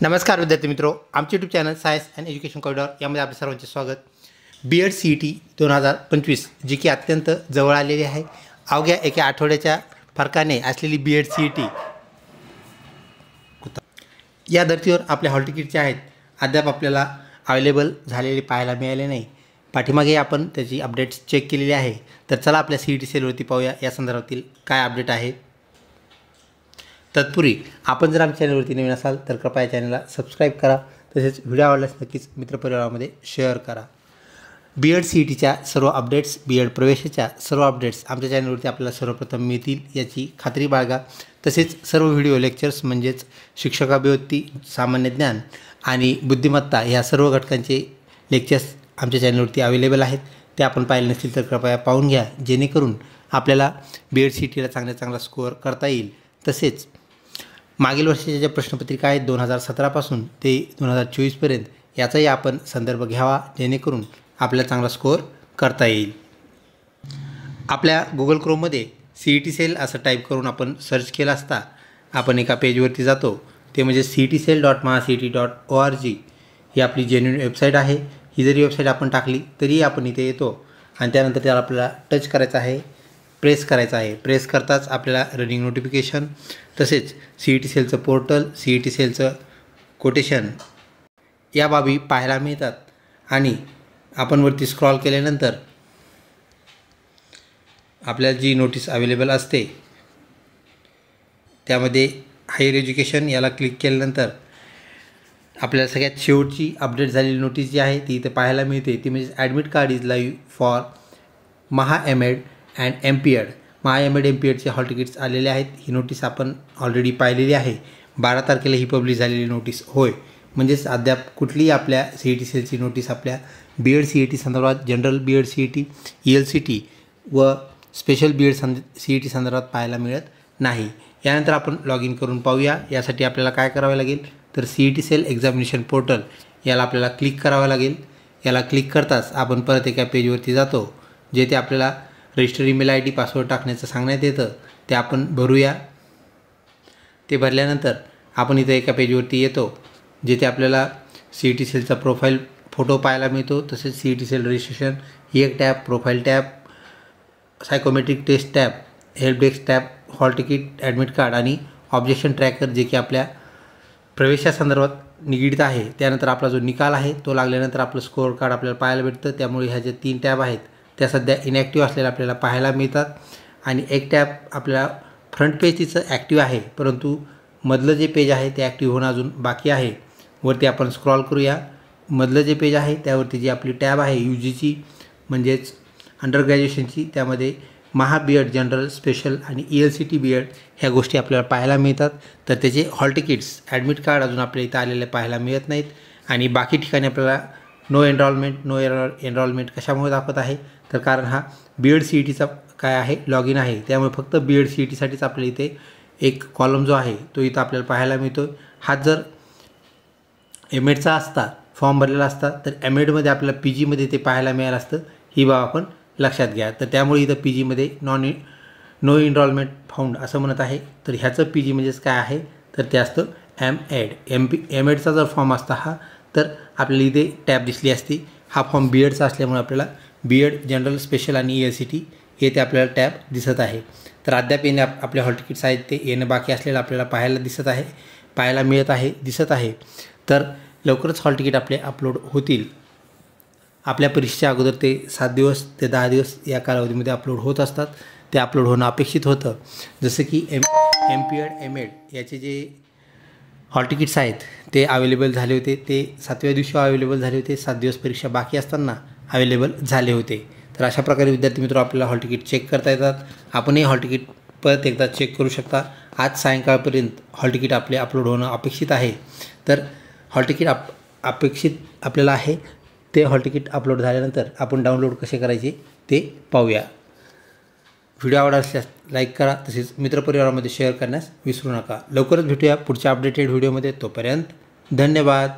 नमस्कार विद्यार्थी मित्रों, आमचे YouTube channel science and education corridor यामध्ये आपल्या सर्वांचे स्वागत। बीएड CET 2025 जी की अत्यंत जवळ आलेली आहे। अवघ्या एका आठवड्याच्या फरकाने असलेली बीएड CET या धर्तीवर आपल्या हॉल तिकीटचे आहेत अद्याप आपल्याला अवेलेबल झालेले पाहायला मिळाले नाही। पाठीमागे आपण त्याची अपडेट्स चेक केलेली आहे। तर चला आपल्या CET सेलवरती पाहूया या संदर्भातील काय अपडेट आहे। तत्पूर्वी आपण जर आमच्या चॅनलवरती नवीन असाल तर कृपया चॅनलला सबस्क्राईब करा, तसेच व्हिडिओ आवडल्यास नक्कीच मित्रपरिवारामध्ये शेअर करा। बीएड CETच्या सर्व अपडेट्स, बीएड प्रवेशाच्या सर्व अपडेट्स आमच्या चॅनलवरती आपल्याला सर्वप्रथम मिळतील याची खात्री बाळगा। तसेच सर्व व्हिडिओ लेक्चर्स म्हणजेच शिक्षकाभिवृत्ती, सामान्य ज्ञान आणि बुद्धिमत्ता या सर्व घटकांचे लेक्चर्स आमच्या चॅनलवरती अवेलेबल आहेत। ते आपण पाहिले नसतील तर कृपया पाहून घ्या, जेणेकरून आपल्याला बीएड CETला चांगला स्कोअर करता येईल। तसेच मागील वर्षाच्या ज्या प्रश्नपत्रिका आहेत 2017 पासून ते 2024 पर्यंत याचाही आपण संदर्भ घ्यावा, जेणेकरून आपल्याला चांगला स्कोअर करता येईल। आपल्या गुगल क्रोममध्ये CET सेल असं टाईप करून आपण सर्च केला असता आपण एका पेजवरती जातो, ते म्हणजे cetcell.mahacet.org ही आपली जेन्युइन वेबसाईट आहे। ही जरी वेबसाईट आपण टाकली तरी आपण इथे येतो आणि त्यानंतर त्याला आपल्याला टच करायचं आहे, प्रेस करायचा आहे। प्रेस करताच आपल्याला रनिंग नोटिफिकेशन, तसेच CET सेलचं पोर्टल, CET सेलचं कोटेशन या बाबी पाहायला मिळतात। आणि आपण वरती स्क्रॉल केल्यानंतर आपल्याला जी नोटीस अवेलेबल असते त्यामध्ये हायर एज्युकेशन याला क्लिक केल्यानंतर आपल्याला सगळ्यात शेवटची अपडेट झालेली नोटीस जी आहे ती इथे पाहायला मिळते। ती म्हणजे admit card is live for MHA and MPED। MHA MPEDचे हॉल तिकीट्स आलेले आहेत। ही नोटीस आपण ऑलरेडी पाहिलेली आहे। 12 तारखेला ही पब्लिश झालेली नोटीस होय, म्हणजेच अद्याप कुठलीही आपल्या CET सेलची नोटीस आपल्या बीएड CET संदर्भात, जनरल बीएड CET, ELCT व स्पेशल बीएड CET संदर्भात पाहायला मिळत नाही। यानंतर आपण लॉग इन करून पाहूया। यासाठी आपल्याला काय करावे लागेल तर CET सेल एक्झामिनेशन पोर्टल याला आपल्याला क्लिक करावं लागेल। याला क्लिक करताच आपण परत एका पेजवरती जातो, जेथे आपल्याला रजिस्टर ईमेल ID पासवर्ड टाकण्याचं सांगण्यात येतं, ते आपण भरूया। ते भरल्यानंतर आपण इथं एका पेजवरती येतो, जेथे आपल्याला CET सेलचा प्रोफाईल फोटो पाहायला मिळतो। तसेच CET सेल रजिस्ट्रेशन ही एक tab, profile tab, psychometric test tab, help desk tab, hall ticket, admit card आणि ऑब्जेक्शन ट्रॅकर जे की आपल्या प्रवेशासंदर्भात निगडीत आहे। त्यानंतर आपला जो निकाल आहे तो लागल्यानंतर आपलं स्कोअर कार्ड आपल्याला पाहायला भेटतं। त्यामुळे ह्या ज्या 3 टॅब आहेत त्या सध्या इनॅक्टिव्ह असलेल्या आपल्याला पाहायला मिळतात। आणि एक टॅब आपल्या फ्रंट पेज तिचं ॲक्टिव्ह आहे, परंतु मधलं जे पेज आहे ते ॲक्टिव्ह होणं अजून बाकी आहे। वरती आपण स्क्रॉल करूया। मधलं जे पेज आहे त्यावरती जी आपली टॅब आहे UGची म्हणजेच अंडर ग्रॅज्युएशनची, त्यामध्ये महा बीएड, जनरल, स्पेशल आणि ELCT बीएड ह्या गोष्टी आपल्याला पाहायला मिळतात। तर त्याचे हॉल तिकीट्स, ॲडमिट कार्ड अजून आपल्या इथं आलेले पाहायला मिळत नाहीत। आणि बाकी ठिकाणी आपल्याला नो एनरोलमेंट कशामुळे दाखवत आहे तर कारण हा बीएड CETचा काय आहे लॉग इन आहे, त्यामुळे फक्त बीएड CETसाठीच आपल्या इथे एक कॉलम जो आहे तो इथं आपल्याला पाहायला मिळतो। हा जर MEdचा असता, फॉर्म भरलेला असता, तर MEdमध्ये आपल्याला PGमध्ये ते पाहायला मिळालं असतं। ही बाब आपण लक्षात घ्या। तर त्यामुळे इथं PGमध्ये नो एनरोलमेंट फाउंड असं म्हणत आहे। तर ह्याचं PG म्हणजेच काय आहे तर ते असतं MEdचा जर फॉर्म असता हा तर आपल्याला इथे टॅब दिसली असती। हा फॉर्म बीएडचा असल्यामुळे आपल्याला बीएड, जनरल, स्पेशल आणि ELCT येथे आपल्याला टॅब दिसत आहे। तर अद्याप येणे आपले हॉल तिकीट्स आहेत ते येणं बाकी असलेलं आपल्याला पाहायला मिळत आहे, दिसत आहे। तर लवकरच हॉल तिकीट आपले अपलोड होतील। आपल्या परीक्षेच्या अगोदर ते 7 दिवस ते 10 दिवस या कालावधीमध्ये अपलोड होत असतात। ते अपलोड होणं अपेक्षित होतं। जसं की MPED, MEd याचे जे हॉल तिकीट्स आहेत ते अवेलेबल झाले होते, ते 7व्या दिवशी अवेलेबल झाले होते। 7 दिवस परीक्षा बाकी असताना अवेलेबल झाले होते। तर अशा प्रकारे विद्यार्थी मित्र आपल्याला हॉल तिकीट चेक करता येतात। आपणही हॉल तिकीट परत एकदा चेक करू शकता। आज सायंकाळपर्यंत हॉल तिकीट आपले अपलोड होणं अपेक्षित आहे। तर हॉल तिकीट अपेक्षित आपल्याला आहे, ते हॉल तिकीट अपलोड झाल्यानंतर आपण डाउनलोड कसे करायचे ते पाहूया। व्हिडिओ आवडला असल्यास लाईक करा, तसेच मित्रपरिवारामध्ये शेअर करण्यास विसरू नका। लवकरच भेटूया पुढच्या अपडेटेड व्हिडिओमध्ये। तोपर्यंत धन्यवाद।